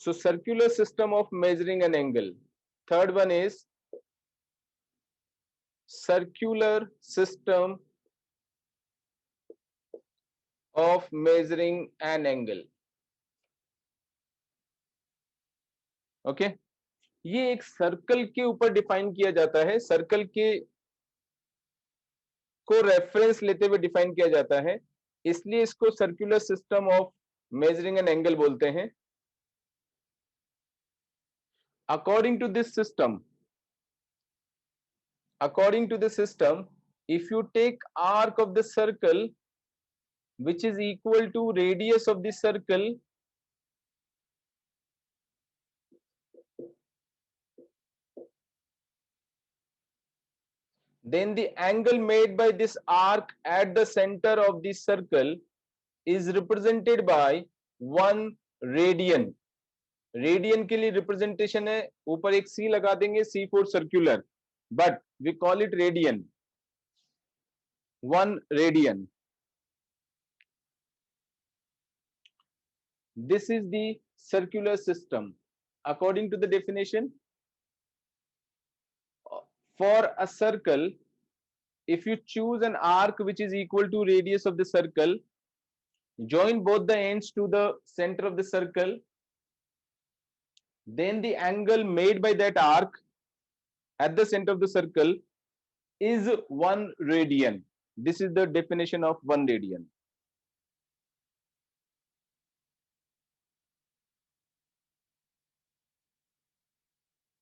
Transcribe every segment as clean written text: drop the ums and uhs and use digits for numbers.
So circular system of measuring an angle. Third one is circular system of measuring an angle. Okay ये एक circle के ऊपर define किया जाता है, सर्कल के को रेफरेंस लेते हुए डिफाइन किया जाता है, इसलिए इसको circular system of measuring an angle बोलते हैं. According to this system, if you take arc of the circle which is equal to radius of the circle, then the angle made by this arc at the center of the circle is represented by 1 radian. Radian के लिए representation है, ऊपर एक C लगा देंगे, C for circular, but we call it radian. 1 radian. This is the circular system according to the definition. For a circle, if you choose an arc which is equal to radius of the circle, join both the ends to the center of the circle, then the angle made by that arc at the center of the circle is 1 radian. This is the definition of 1 radian.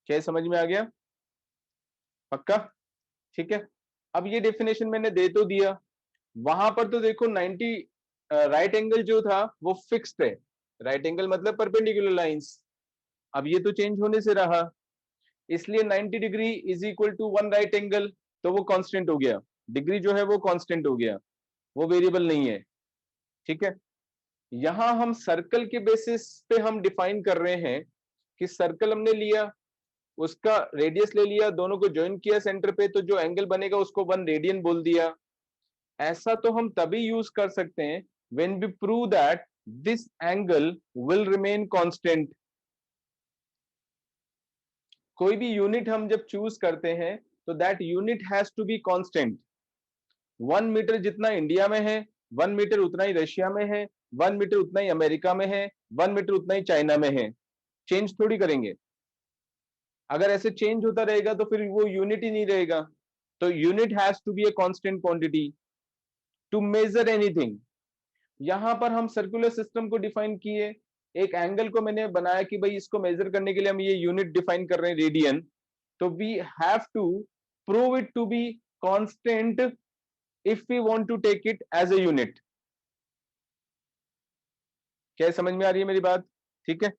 क्या समझ में आ गया? पक्का? ठीक है. अब ये definition मैंने दे तो दिया, वहां पर तो देखो 90 राइट एंगल जो था वो फिक्स्ड है. राइट एंगल मतलब परपेंडिकुलर लाइंस. अब ये तो चेंज होने से रहा, इसलिए 90 degree is equal to 1 right angle, तो वो कांस्टेंट हो गया. डिग्री जो है वो कांस्टेंट हो गया, वो वेरिएबल नहीं है. ठीक है. यहां हम सर्कल के बेसिस पे हम डिफाइन कर रहे हैं कि सर्कल हमने लिया, उसका रेडियस ले लिया, दोनों को ज्वाइन किया सेंटर पे, तो जो एंगल बनेगा उसको 1 रेडियन बोल दिया. ऐसा तो हम तभी यूज कर सकते हैं when we prove that this angle will remain constant. कोई भी यूनिट हम जब चूज करते हैं तो that unit has to be constant. 1 metre जितना इंडिया में है, 1 मीटर उतना ही रशिया में है, 1 मीटर उतना ही अमेरिका में है, 1 मीटर उतना ही चाइना में है. चेंज थोड़ी करेंगे. अगर ऐसे चेंज होता रहेगा तो फिर वो यूनिट ही नहीं रहेगा. तो unit has to be a constant quantity to measure anything. यहां पर हम सर्कुलर सिस्टम को डिफाइन किए, एक एंगल को मैंने बनाया कि भाई इसको मेजर करने के लिए हम ये यूनिट डिफाइन कर रहे हैं रेडियन, तो we have to prove it to be constant if we want to take it as a unit. क्या समझ में आ रही है मेरी बात? ठीक है.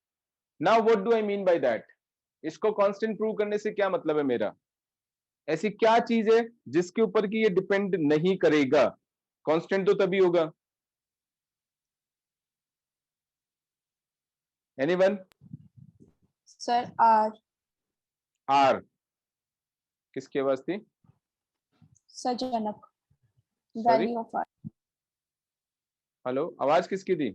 Now what do I mean by that? इसको कांस्टेंट प्रूव करने से क्या मतलब है मेरा? ऐसी क्या चीज है जिसके ऊपर की ये डिपेंड नहीं करेगा? कांस्टेंट तो तभी होगा. एनीवन? Sir are. आर किसकी आवाज थी? Sir Janak. Sorry? Value of R. Hello, आवाज किसकी थी?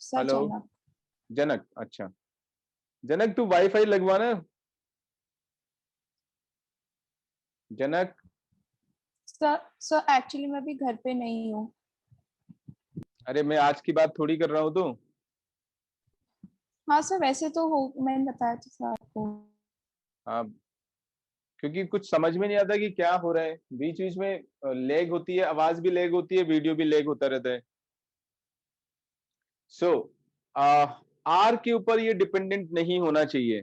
Sir hello Janak. जनक. अच्छा जनक, तू वाईफाई लगवाना. जनक. सर एक्चुअली मैं अभी घर पे नहीं हूँ. अरे मैं आज की बात थोड़ी कर रहा हूँ. तो हाँ सर, वैसे तो हो, मैंने बताया था सर आपको. हाँ, क्योंकि कुछ समझ में नहीं आता कि क्या हो रहा है. बीच बीच में लेग होती है, आवाज भी लेग होती है, वीडियो भी लेग होता रहता है. सो आर के ऊपर ये डिपेंडेंट नहीं होना चाहिए.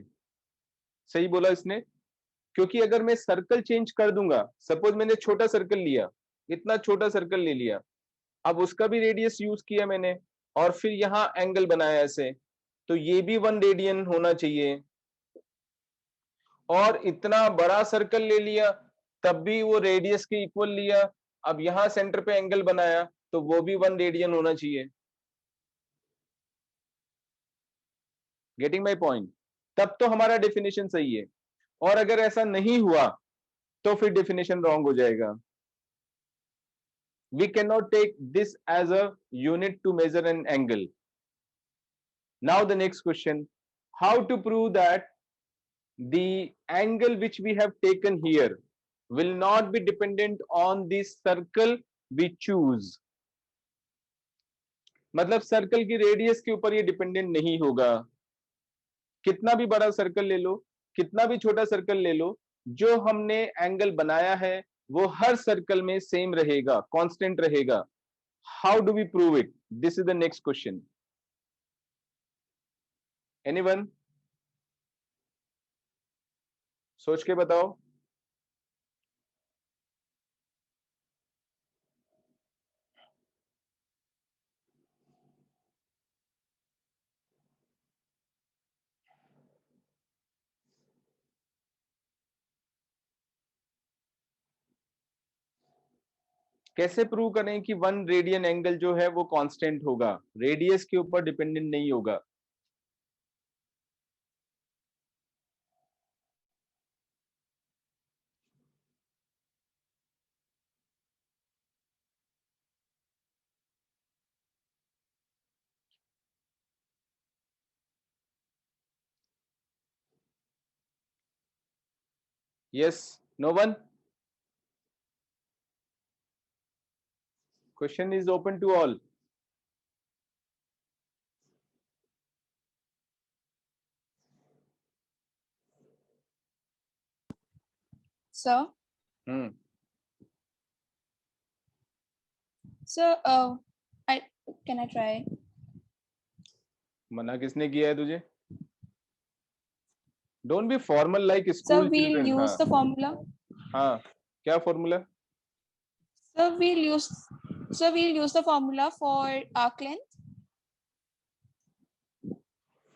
सही बोला इसने. क्योंकि अगर मैं सर्कल चेंज कर दूंगा, सपोज मैंने छोटा सर्कल लिया, इतना छोटा सर्कल ले लिया, अब उसका भी रेडियस यूज किया मैंने, और फिर यहां एंगल बनाया ऐसे, तो ये भी 1 रेडियन होना चाहिए. और इतना बड़ा सर्कल ले लिया, तब भी वो रेडियस के इक्वल लिया, अब यहां सेंटर पे एंगल बनाया, तो वो भी 1 रेडियन होना चाहिए. Getting my point? तब तो हमारा डेफिनेशन सही है. और अगर ऐसा नहीं हुआ तो फिर डेफिनेशन रॉन्ग हो जाएगा. We cannot take this as a unit to measure an angle. Now the next question, how to prove that the angle which we have taken here will not be dependent on the circle we choose. मतलब circle की radius के ऊपर ये dependent नहीं होगा. कितना भी बड़ा सर्कल ले लो, कितना भी छोटा सर्कल ले लो, जो हमने एंगल बनाया है वो हर सर्कल में सेम रहेगा, कांस्टेंट रहेगा. How do we prove it? This is the next question. Anyone? सोच के बताओ. कैसे प्रूव करें कि 1 रेडियन एंगल जो है वो कांस्टेंट होगा, रेडियस के ऊपर डिपेंडेंट नहीं होगा? Yes, no one? Question is open to all. Sir, sir, can I try? मना किसने किया है तुझे? Don't be formal like Sir, school we'll children. use the formula. हाँ, क्या formula? Sir, we'll use the formula for arc length.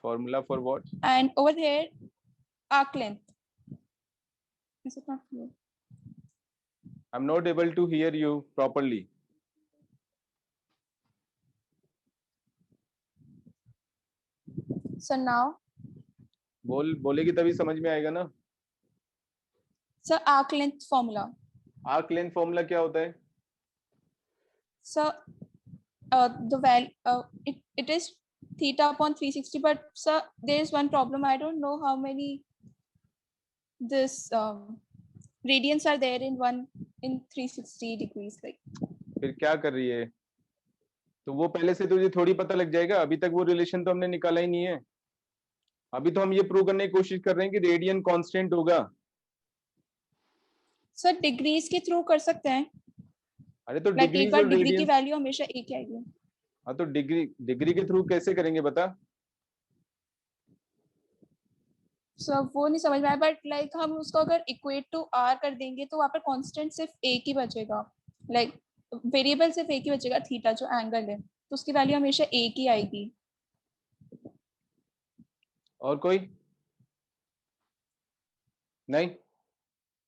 Formula for what? And over here, arc length. Is it not clear? I'm not able to hear you properly. So now, बोलेगी तभी समझ में आएगा ना. sir, arc length formula. Arc length formula क्या होता है? So, the value it is theta upon 360, but sir, there is one problem. I don't know how many this radians are there in 360 degrees. Like, फिर क्या कर रही है? तो वो पहले से तुझे थोड़ी पता लग जाएगा. अभी तक वो रिलेशन तो हमने निकाला ही नहीं है. अभी तो हम ये प्रूव करने की कोशिश कर रहे हैं कि रेडियन कांस्टेंट होगा. सर डिग्रीज के थ्रू कर सकते हैं. अरे तो डिग्रीज और डिग्री की रेडियन, वैल्यू हमेशा एक ही आएगी. हाँ तो डिग्री के थ्रू कैसे करेंगे बता. सर वो नहीं समझ में आया, बट लाइक हम उसको अगर इक्वेट टू आर कर देंगे तो वहाँ पर कांस्टेंट सिर्फ एक ही बचेगा. लाइक वेरिएबल सिर्फ एक ही बचेगा, थीटा जो एंगल है, तो उसकी वैल्यू हमेशा एक ही आएगी. और कोई नहीं?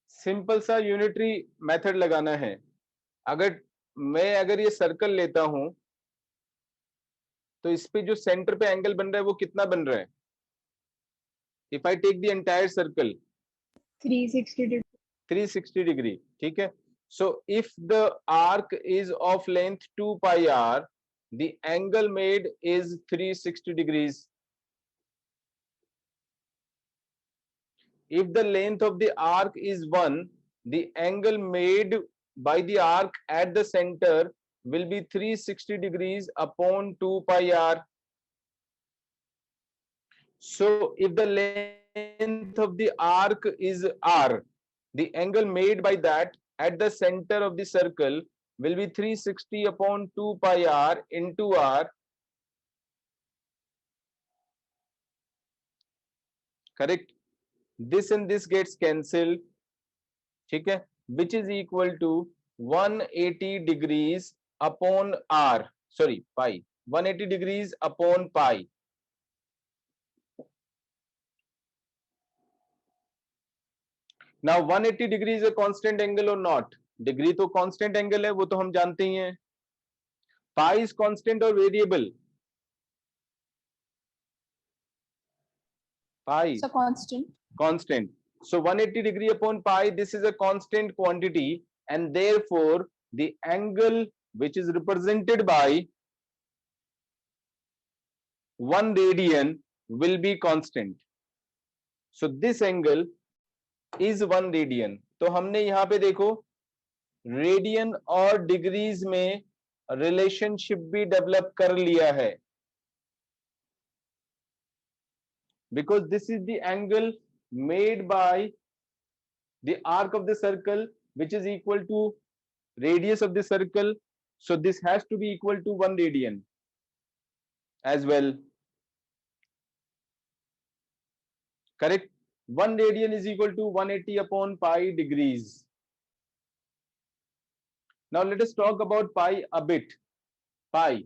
सिंपल सा यूनिटरी मेथड लगाना है. अगर ये सर्कल लेता हूं तो इस पे जो सेंटर पे एंगल बन रहा है वो कितना बन रहा है? If I take the entire circle 360 degree. ठीक है. So if the arc is of length 2 pi r, the angle made is 360 degrees. If the length of the arc is 1, the angle made by the arc at the center will be 360 degrees upon 2 pi r. So if the length of the arc is r, the angle made by that at the center of the circle will be 360 upon 2 pi r into r. Correct? This and this gets cancelled. ठीक है. Which is equal to 180 degrees upon r, sorry, pi. 180 degrees upon pi. Now 180 degree is a constant angle or not? Degree तो constant angle है, वो तो हम जानते ही हैं. Pi is constant or variable? Pi. So constant. Constant. So 180 degree upon pi, this is a constant quantity, and therefore the angle which is represented by 1 radian will be constant. So this angle is 1 radian. तो हमने यहाँ पे देखो radian और degrees में relationship भी develop कर लिया है, because this is the angle made by the arc of the circle which is equal to radius of the circle. So this has to be equal to 1 radian as well. Correct? 1 radian is equal to 180 upon pi degrees. Now let us talk about pi a bit. Pi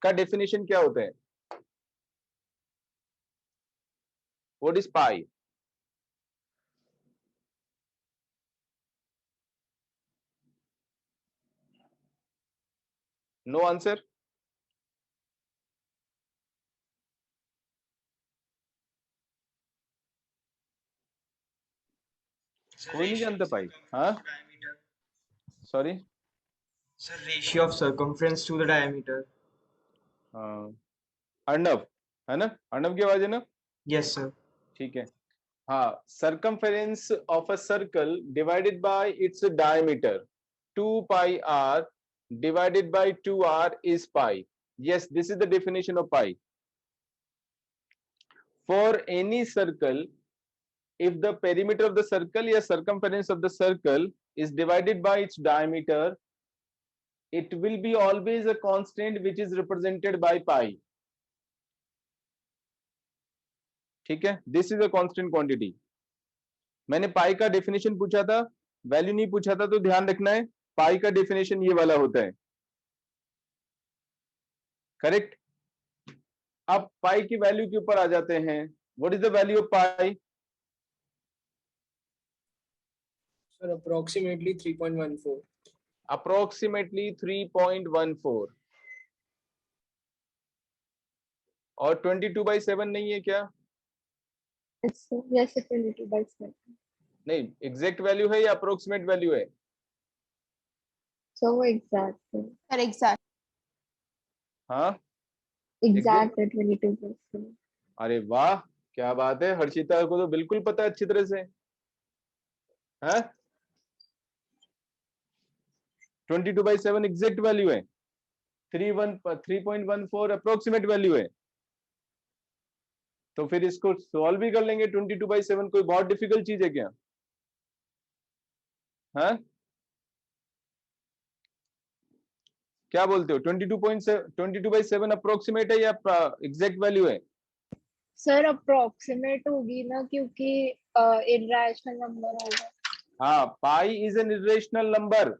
का definition क्या होता है? What is pi? No answer? कोई नहीं जानता पाई? हाँ? Sorry? Sir, ratio of circumference to the diameter. Arnav है ना? अर्णव की आवाज है ना? Yes, sir. ठीक है. हाँ, circumference of a circle divided by its diameter 2 pi r divided by 2r is pi. Yes, this is the definition of pi. For any circle, if the perimeter of the circle or circumference of the circle is divided by its diameter, it will be always a constant which is represented by pi. ठीक है, this is a constant quantity. मैंने पाई का definition पूछा था, value नहीं पूछा था, तो ध्यान रखना है पाई का डेफिनेशन ये वाला होता है. करेक्ट. अब पाई की वैल्यू के ऊपर आ जाते हैं. What is the value of pi? Sir, approximately 3.14. Approximately 3.14. और 22/7 नहीं है क्या? Yes, sir. Yes, it's 22/7. नहीं, एग्जैक्ट वैल्यू है या अप्रोक्सीमेट वैल्यू है? So exact. Sir. Sir, exact. हाँ, Exact at 22%. अरे वाह, क्या बात है. हर्षिता को तो बिल्कुल पता है अच्छी तरह से. हाँ, 22/7 एग्जैक्ट वैल्यू है. 3.14 अप्रोक्सीमेट वैल्यू है. तो फिर इसको सॉल्व भी कर लेंगे. 22/7 कोई बहुत डिफिकल्ट चीज है क्या? हाँ, क्या बोलते हो? 22/7 अप्रोक्सीमेट है या एग्जैक्ट वैल्यू है? सर अप्रोक्सीमेट होगी ना, क्योंकि इररेशनल नंबर होगा. हाँ, पाई is an irrational number.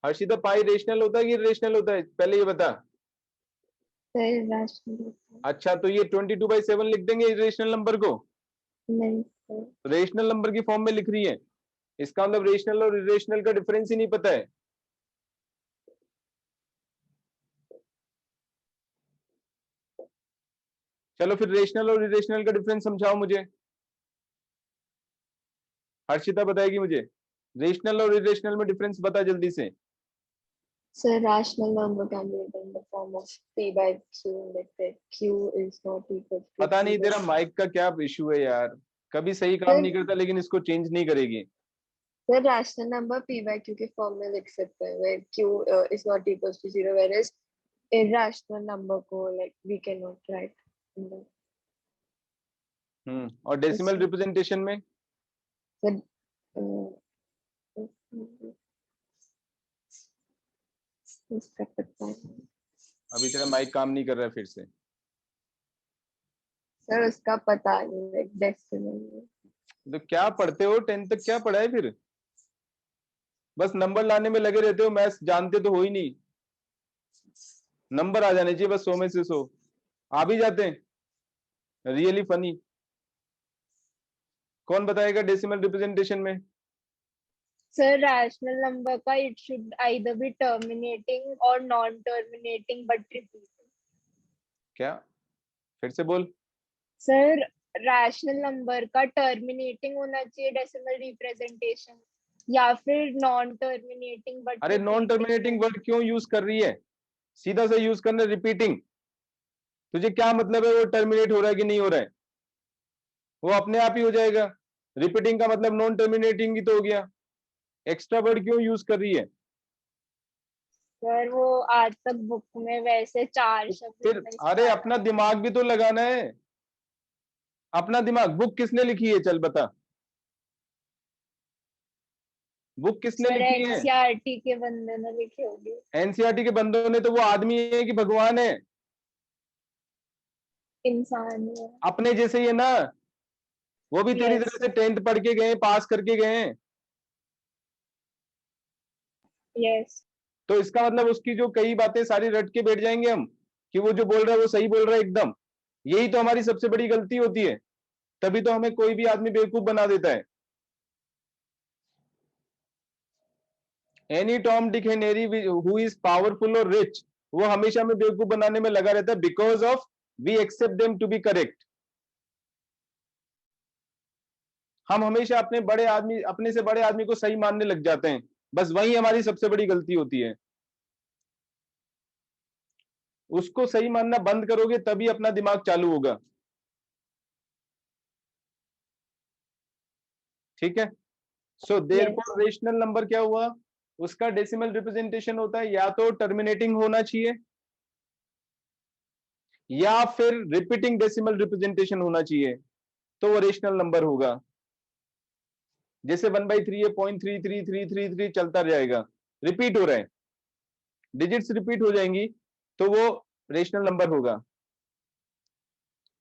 Harshita, pi rational होता है कि इरेशनल होता है? पहले ये बता. Sir irrational. अच्छा, तो ये 22/7 लिख देंगे इरेशनल नंबर को? नहीं सर. रेशनल नंबर की फॉर्म में लिख रही है. इसका मतलब रेशनल और इरेशनल का डिफरेंस ही नहीं पता है. चलो फिर रेशनल और इरेशनल का डिफरेंस समझाओ मुझे. हर्षिता बताएगी मुझे. रेशनल और इरेशनल में डिफरेंस बता जल्दी से. Sir, rational number can be written in the form of P/Q, that Q is not equal to पता नहीं P/. तेरा माइक का क्या इशू है यार, कभी सही काम नहीं करता लेकिन इसको चेंज नहीं करेगी. Sir, rational number P/Q के फॉर्म में लिख सकते हैं, where Q is not equal to 0, whereas irrational number को like we cannot write in the. और डेसिमल रिप्रेजेंटेशन में? Sir, इसका पता नहीं. अभी तेरा माइक काम नहीं कर रहा है फिर से. सर उसका पता नहीं, like decimal. तो क्या पढ़ते हो? 10th तक क्या पढ़ा है फिर? बस नंबर लाने में लगे रहते हो, मैथ्स जानते तो हो ही नहीं. नंबर आ जाने चाहिए बस 100 में से 100. आ भी जाते हैं. Really funny. कौन बताएगा डेसिमल रिप्रेजेंटेशन में? सर रैशनल नंबर का it should either be terminating or non terminating but repeating. क्या? फिर से बोल. सर रैशनल नंबर का टर्मिनेटिंग होना चाहिए डेसिमल रिप्रेजेंटेशन, या फिर नॉन टर्मिनेटिंग बट अरे नॉन टर्मिनेटिंग वर्ड क्यों यूज कर रही है, सीधा सा यूज करना रिपीटिंग। तुझे क्या मतलब है वो टर्मिनेट हो रहा है कि नहीं हो रहा है, वो अपने आप ही हो जाएगा। रिपीटिंग का मतलब नॉन टर्मिनेटिंग ही तो हो गया, एक्स्ट्रा वर्ड क्यों यूज कर रही है। सर वो आज तक बुक में वैसे 4 शब्द फिर इतना अरे इस्तेमाल अपना दिमाग भी तो लगाना है, अपना दिमाग। बुक किसने लिखी है, चल बता, बुक किसने सर लिखी है। एनसीईआरटी के बंदे ने लिखे होंगे। एनसीईआरटी के बंदों ने, तो वो आदमी है कि भगवान है, इंसान है। अपने जैसे ही है ना, वो भी तेरी यस तरह से 10th पढ़ के गए, पास करके गए हैं। यस तो इसका मतलब उसकी जो कई बातें सारी रट के बैठ जाएंगे हम कि वो जो बोल रहा है वो सही बोल रहा है एकदम। यही तो हमारी सबसे बड़ी गलती होती है, तभी तो हमें कोई भी आदमी बेवकूफ बना देता है। Any Tom Dick and Harry who is powerful और रिच, वो हमेशा हमें बेवकूफ बनाने में लगा रहता है, because of we accept them to be correct. हम हमेशा अपने बड़े आदमी, अपने से बड़े आदमी को सही मानने लग जाते हैं, बस वही हमारी सबसे बड़ी गलती होती है। उसको सही मानना बंद करोगे तभी अपना दिमाग चालू होगा, ठीक है। सो देयरफॉर रेशनल नंबर क्या हुआ, उसका डेसिमल रिप्रेजेंटेशन होता है या तो टर्मिनेटिंग होना चाहिए या फिर रिपीटिंग डेसिमल रिप्रेजेंटेशन होना चाहिए, तो वो रेशनल नंबर होगा। जैसे 1/3 है, 0.33333 चलता जाएगा, रिपीट हो रहा है, डिजिट्स रिपीट हो जाएंगी, तो वो रेशनल नंबर होगा।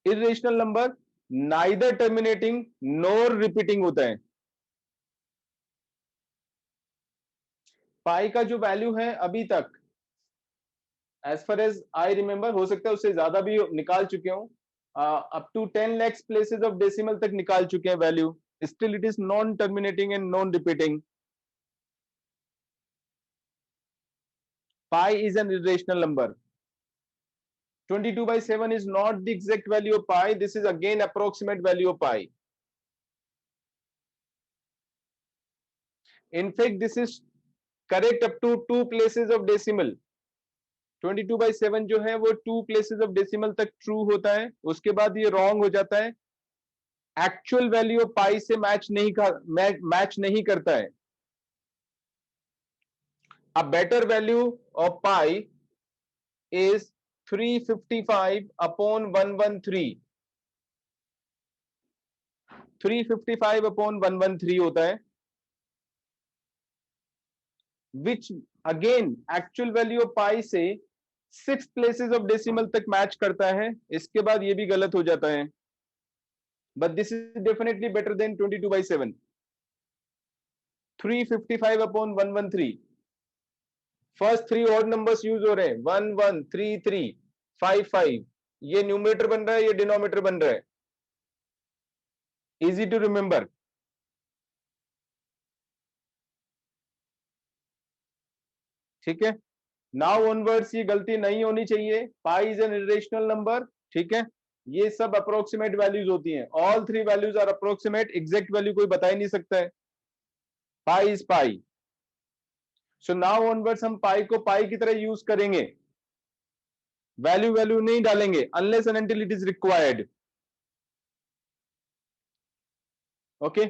Irrational number neither terminating nor repeating होता है। पाई का जो वैल्यू है अभी तक, as far as I remember, हो सकता है उससे ज्यादा भी निकाल चुके हूं, up to 10 lakhs places of decimal तक निकाल चुके हैं value, still it is non terminating and non repeating. pi is an irrational number. 22/7 is not the exact value of pi, this is again approximate value of pi. In fact this is correct up to 2 places of decimal. 22/7 जो है वो 2 places of decimal तक true होता है, उसके बाद ये wrong हो जाता है, एक्चुअल वैल्यू ऑफ पाई से मैच नहीं करता है। A better value of pi is 355 upon 113. 355 upon 113 होता है, which again actual value of pi से 6 places of decimal तक मैच करता है, इसके बाद ये भी गलत हो जाता है, but this is definitely better than 22/7. 355 upon 113, first 3 odd numbers use हो रहे हैं, 1 1 3 3 5 5, ये न्यूमरेटर बन रहा है, ये डिनोमिनेटर बन रहा है, इजी टू रिमेंबर। ठीक है, नाउ ऑनवर्ड्स ये गलती नहीं होनी चाहिए, pi is an irrational number, ठीक है। ये सब अप्रोक्सीमेट वैल्यूज होती हैं, all 3 values are approximate, exact value कोई बता ही नहीं सकता है, pi is pi. So now onwards हम पाई को पाई की तरह यूज करेंगे, वैल्यू नहीं डालेंगे unless and until it is required. Okay,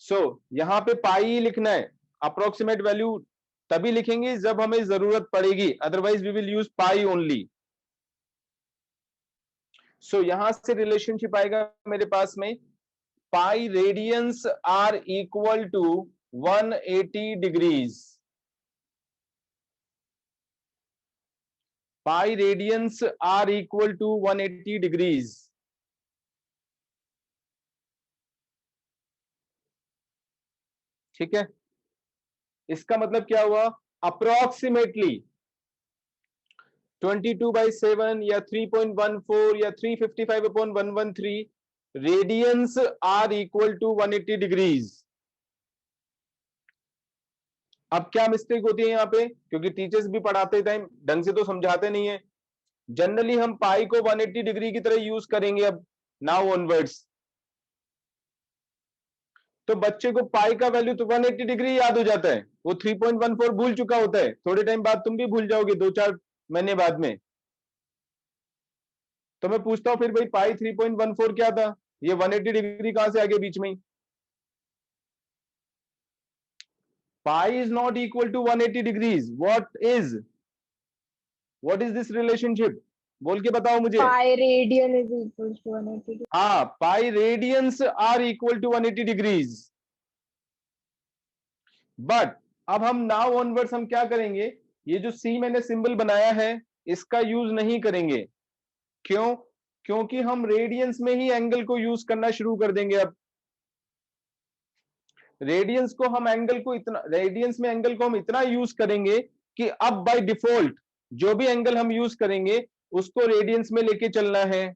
so यहां पे पाई लिखना है, अप्रोक्सीमेट वैल्यू तभी लिखेंगे जब हमें जरूरत पड़ेगी, otherwise we will use pi only. So यहां से रिलेशनशिप आएगा मेरे पास में, pi radians are equal to 180 degrees. Pi radians are equal to 180 degrees. ठीक है, इसका मतलब क्या हुआ, अप्रोक्सीमेटली 22/7 या 3.14 या 355/113 radians are equal to 180 degrees. अब क्या मिस्टेक होती है यहाँ पे, क्योंकि टीचर्स भी पढ़ाते टाइम ढंग से तो समझाते नहीं है, जनरली हम पाई को 180 डिग्री की तरह यूज करेंगे अब नाउ ऑनवर्ड्स। तो बच्चे को पाई का वैल्यू तो 180 डिग्री याद हो जाता है, वो 3.14 भूल चुका होता है, थोड़े टाइम बाद तुम भी भूल जाओगे, 2-4 महीने बाद में। तो मैं पूछता हूं फिर भाई पाई 3.14 क्या था, ये 180 डिग्री कहां से आ गया बीच में ही? Pi is not equal to 180 degrees, what is this relationship? बोल के बताओ मुझे। Pi radian is equal to 180. हाँ, pi radians are equal to 180 degrees. But अब हम नाउ ऑनवर्ड्स हम क्या करेंगे, ये जो सी मैंने सिंबल बनाया है इसका यूज नहीं करेंगे। क्यों? क्योंकि हम रेडियंस में ही एंगल को यूज करना शुरू कर देंगे। अब रेडियंस में एंगल को हम इतना यूज करेंगे कि अब बाय डिफॉल्ट जो भी एंगल हम यूज करेंगे उसको रेडियंस में लेके चलना है।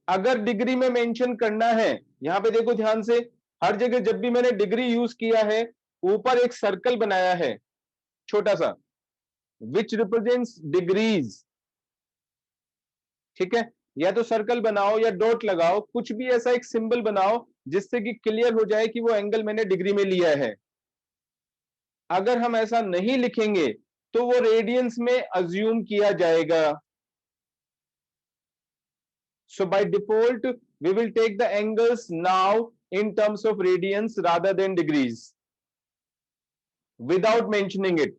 अगर डिग्री में मेंशन करना है, यहां पे देखो ध्यान से, हर जगह जब भी मैंने डिग्री यूज किया है ऊपर एक सर्कल बनाया है छोटा सा, विच रिप्रेजेंट्स डिग्रीज। ठीक है, या तो सर्कल बनाओ या डॉट लगाओ, कुछ भी ऐसा एक सिंबल बनाओ जिससे कि क्लियर हो जाए कि वो एंगल मैंने डिग्री में लिया है। अगर हम ऐसा नहीं लिखेंगे तो वो रेडियंस में अज्यूम किया जाएगा। So by default, we will take the angles now in terms of radians rather than degrees, without mentioning it.